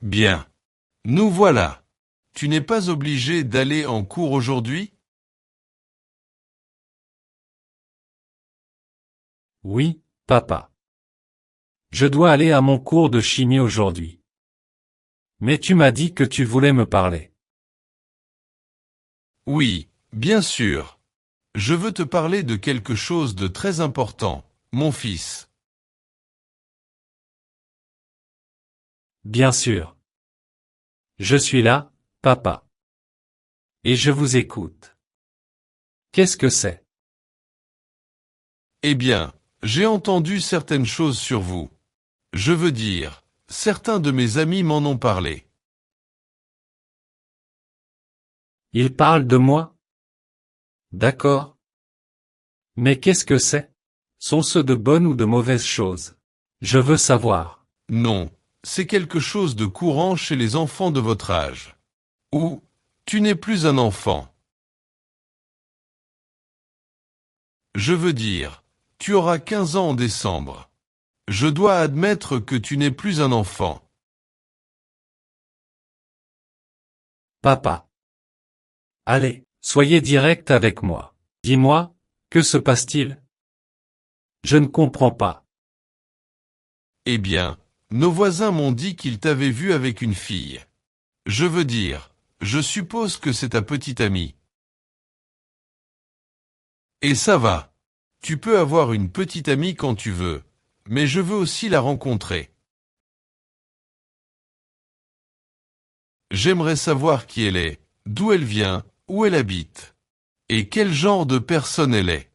Bien. Nous voilà. Tu n'es pas obligé d'aller en cours aujourd'hui? Oui, papa. Je dois aller à mon cours de chimie aujourd'hui. Mais tu m'as dit que tu voulais me parler. Oui, bien sûr. Je veux te parler de quelque chose de très important, mon fils. Bien sûr. Je suis là, papa. Et je vous écoute. Qu'est-ce que c'est? Eh bien, j'ai entendu certaines choses sur vous. Je veux dire, certains de mes amis m'en ont parlé. Il parle de moi? D'accord. Mais qu'est-ce que c'est? Sont-ce de bonnes ou de mauvaises choses? Je veux savoir. Non, c'est quelque chose de courant chez les enfants de votre âge. Ou, tu n'es plus un enfant. Je veux dire, tu auras 15 ans en décembre. Je dois admettre que tu n'es plus un enfant. Papa. Allez, soyez direct avec moi. Dis-moi, que se passe-t-il? Je ne comprends pas. Eh bien, nos voisins m'ont dit qu'ils t'avaient vu avec une fille. Je veux dire, je suppose que c'est ta petite amie. Et ça va. Tu peux avoir une petite amie quand tu veux, mais je veux aussi la rencontrer. J'aimerais savoir qui elle est, d'où elle vient, où elle habite, et quel genre de personne elle est.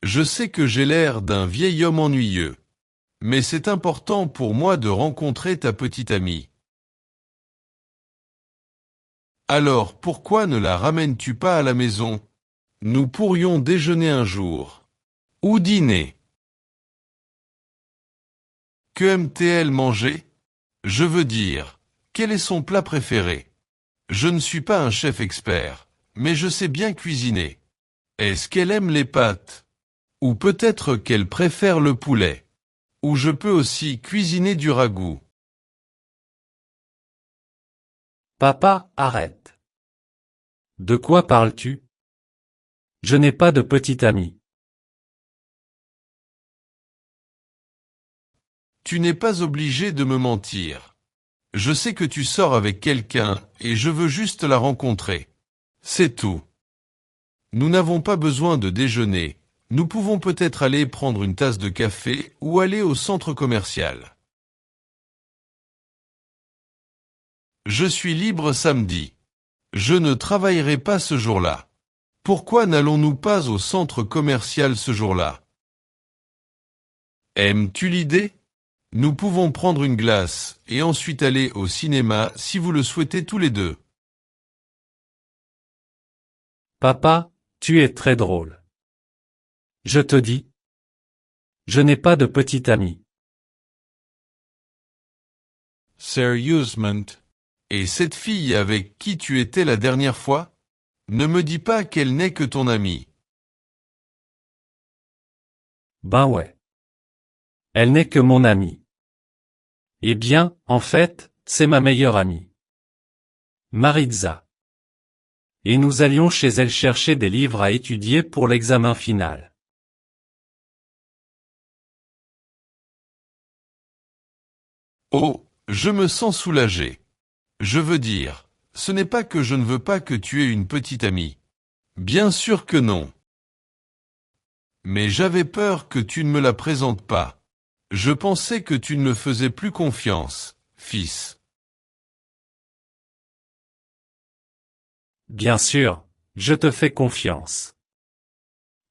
Je sais que j'ai l'air d'un vieil homme ennuyeux, mais c'est important pour moi de rencontrer ta petite amie. Alors pourquoi ne la ramènes-tu pas à la maison? Nous pourrions déjeuner un jour. Ou dîner. Que aime-t-elle manger? Je veux dire, quel est son plat préféré? Je ne suis pas un chef expert, mais je sais bien cuisiner. Est-ce qu'elle aime les pâtes? Ou peut-être qu'elle préfère le poulet? Ou je peux aussi cuisiner du ragoût. Papa, arrête. De quoi parles-tu? Je n'ai pas de petite amie. Tu n'es pas obligé de me mentir. Je sais que tu sors avec quelqu'un et je veux juste la rencontrer. C'est tout. Nous n'avons pas besoin de déjeuner. Nous pouvons peut-être aller prendre une tasse de café ou aller au centre commercial. Je suis libre samedi. Je ne travaillerai pas ce jour-là. Pourquoi n'allons-nous pas au centre commercial ce jour-là? Aimes-tu l'idée? Nous pouvons prendre une glace et ensuite aller au cinéma si vous le souhaitez tous les deux. Papa, tu es très drôle. Je te dis. Je n'ai pas de petite amie. Sérieusement. Et cette fille avec qui tu étais la dernière fois? Ne me dis pas qu'elle n'est que ton amie. Ben ouais. Elle n'est que mon amie. Eh bien, en fait, c'est ma meilleure amie. Maritza. Et nous allions chez elle chercher des livres à étudier pour l'examen final. Oh, je me sens soulagé. Je veux dire, ce n'est pas que je ne veux pas que tu aies une petite amie. Bien sûr que non. Mais j'avais peur que tu ne me la présentes pas. Je pensais que tu ne me faisais plus confiance, fils. Bien sûr, je te fais confiance.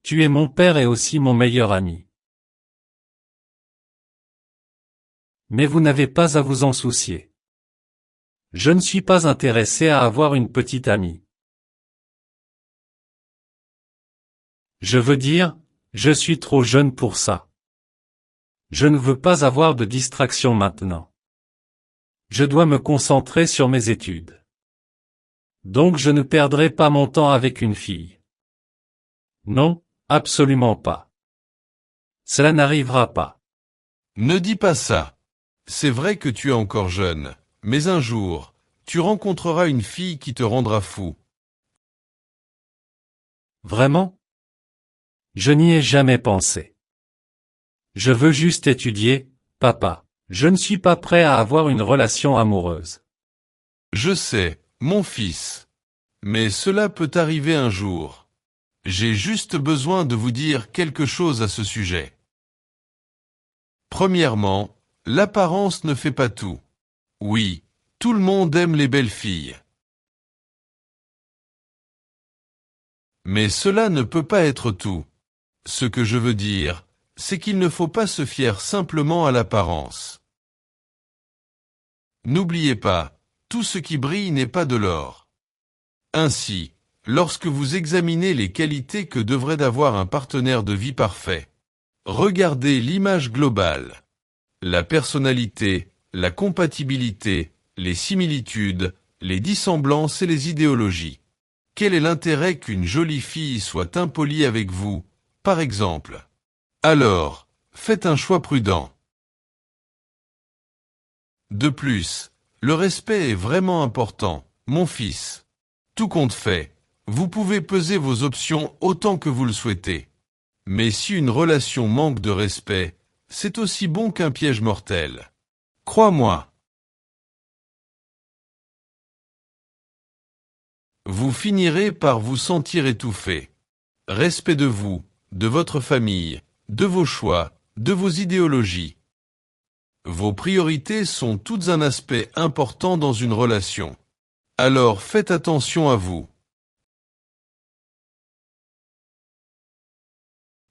Tu es mon père et aussi mon meilleur ami. Mais vous n'avez pas à vous en soucier. Je ne suis pas intéressé à avoir une petite amie. Je veux dire, je suis trop jeune pour ça. Je ne veux pas avoir de distraction maintenant. Je dois me concentrer sur mes études. Donc je ne perdrai pas mon temps avec une fille. Non, absolument pas. Cela n'arrivera pas. Ne dis pas ça. C'est vrai que tu es encore jeune, mais un jour, tu rencontreras une fille qui te rendra fou. Vraiment? Je n'y ai jamais pensé. Je veux juste étudier, papa. Je ne suis pas prêt à avoir une relation amoureuse. Je sais, mon fils. Mais cela peut arriver un jour. J'ai juste besoin de vous dire quelque chose à ce sujet. Premièrement, l'apparence ne fait pas tout. Oui, tout le monde aime les belles filles. Mais cela ne peut pas être tout. Ce que je veux dire, c'est qu'il ne faut pas se fier simplement à l'apparence. N'oubliez pas, tout ce qui brille n'est pas de l'or. Ainsi, lorsque vous examinez les qualités que devrait avoir un partenaire de vie parfait, regardez l'image globale. La personnalité, la compatibilité, les similitudes, les dissemblances et les idéologies. Quel est l'intérêt qu'une jolie fille soit impolie avec vous, par exemple? Alors, faites un choix prudent. De plus, le respect est vraiment important, mon fils. Tout compte fait, vous pouvez peser vos options autant que vous le souhaitez. Mais si une relation manque de respect, c'est aussi bon qu'un piège mortel. Crois-moi. Vous finirez par vous sentir étouffé. Respect de vous, de votre famille, de vos choix, de vos idéologies. Vos priorités sont toutes un aspect important dans une relation. Alors faites attention à vous.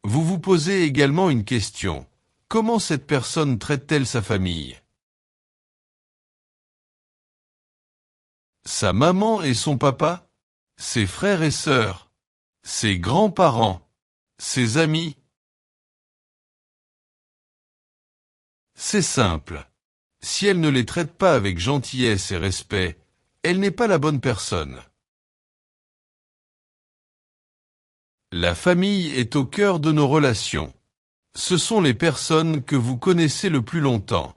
Vous vous posez également une question. Comment cette personne traite-t-elle sa famille? Sa maman et son papa? Ses frères et sœurs? Ses grands-parents? Ses amis? C'est simple. Si elle ne les traite pas avec gentillesse et respect, elle n'est pas la bonne personne. La famille est au cœur de nos relations. Ce sont les personnes que vous connaissez le plus longtemps.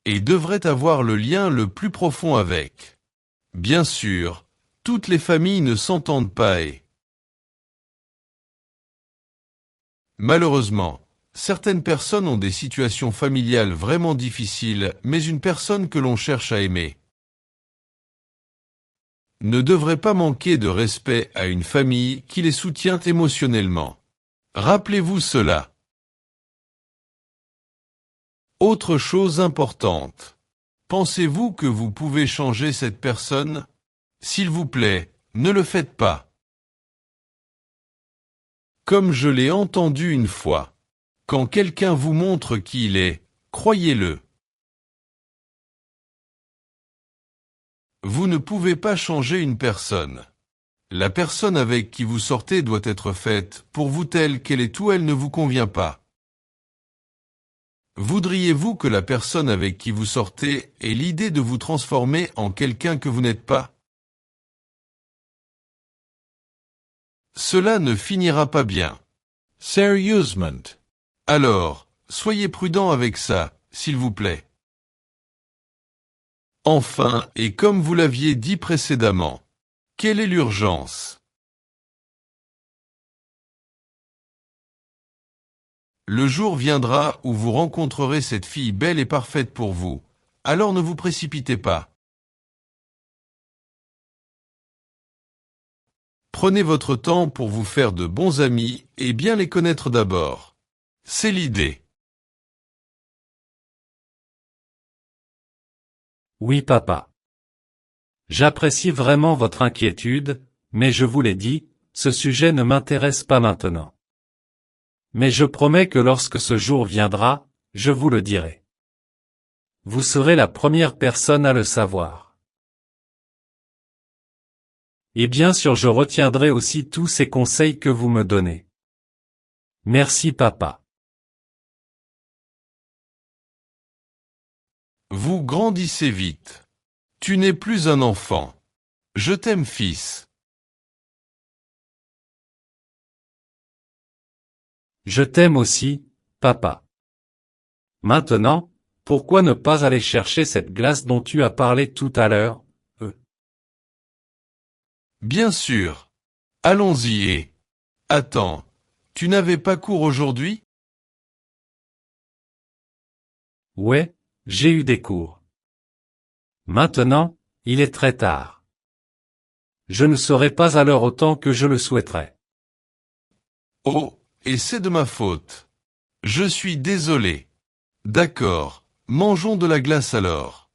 Et devraient avoir le lien le plus profond avec. Bien sûr, toutes les familles ne s'entendent pas et... Malheureusement, certaines personnes ont des situations familiales vraiment difficiles, mais une personne que l'on cherche à aimer ne devrait pas manquer de respect à une famille qui les soutient émotionnellement. Rappelez-vous cela. Autre chose importante. Pensez-vous que vous pouvez changer cette personne? S'il vous plaît, ne le faites pas. Comme je l'ai entendu une fois, quand quelqu'un vous montre qui il est, croyez-le. Vous ne pouvez pas changer une personne. La personne avec qui vous sortez doit être faite pour vous telle qu'elle est ou elle ne vous convient pas. Voudriez-vous que la personne avec qui vous sortez ait l'idée de vous transformer en quelqu'un que vous n'êtes pas? Cela ne finira pas bien. Sérieusement. Alors, soyez prudent avec ça, s'il vous plaît. Enfin, et comme vous l'aviez dit précédemment, quelle est l'urgence? Le jour viendra où vous rencontrerez cette fille belle et parfaite pour vous. Alors ne vous précipitez pas. Prenez votre temps pour vous faire de bons amis et bien les connaître d'abord. C'est l'idée. Oui, papa. J'apprécie vraiment votre inquiétude, mais je vous l'ai dit, ce sujet ne m'intéresse pas maintenant. Mais je promets que lorsque ce jour viendra, je vous le dirai. Vous serez la première personne à le savoir. Et bien sûr je retiendrai aussi tous ces conseils que vous me donnez. Merci papa. Vous grandissez vite. Tu n'es plus un enfant. Je t'aime, fils. Je t'aime aussi, papa. Maintenant, pourquoi ne pas aller chercher cette glace dont tu as parlé tout à l'heure? Bien sûr. Allons-y et... Attends, tu n'avais pas cours aujourd'hui? Ouais, j'ai eu des cours. Maintenant, il est très tard. Je ne serai pas à l'heure autant que je le souhaiterais. Oh, et c'est de ma faute. Je suis désolé. D'accord, mangeons de la glace alors.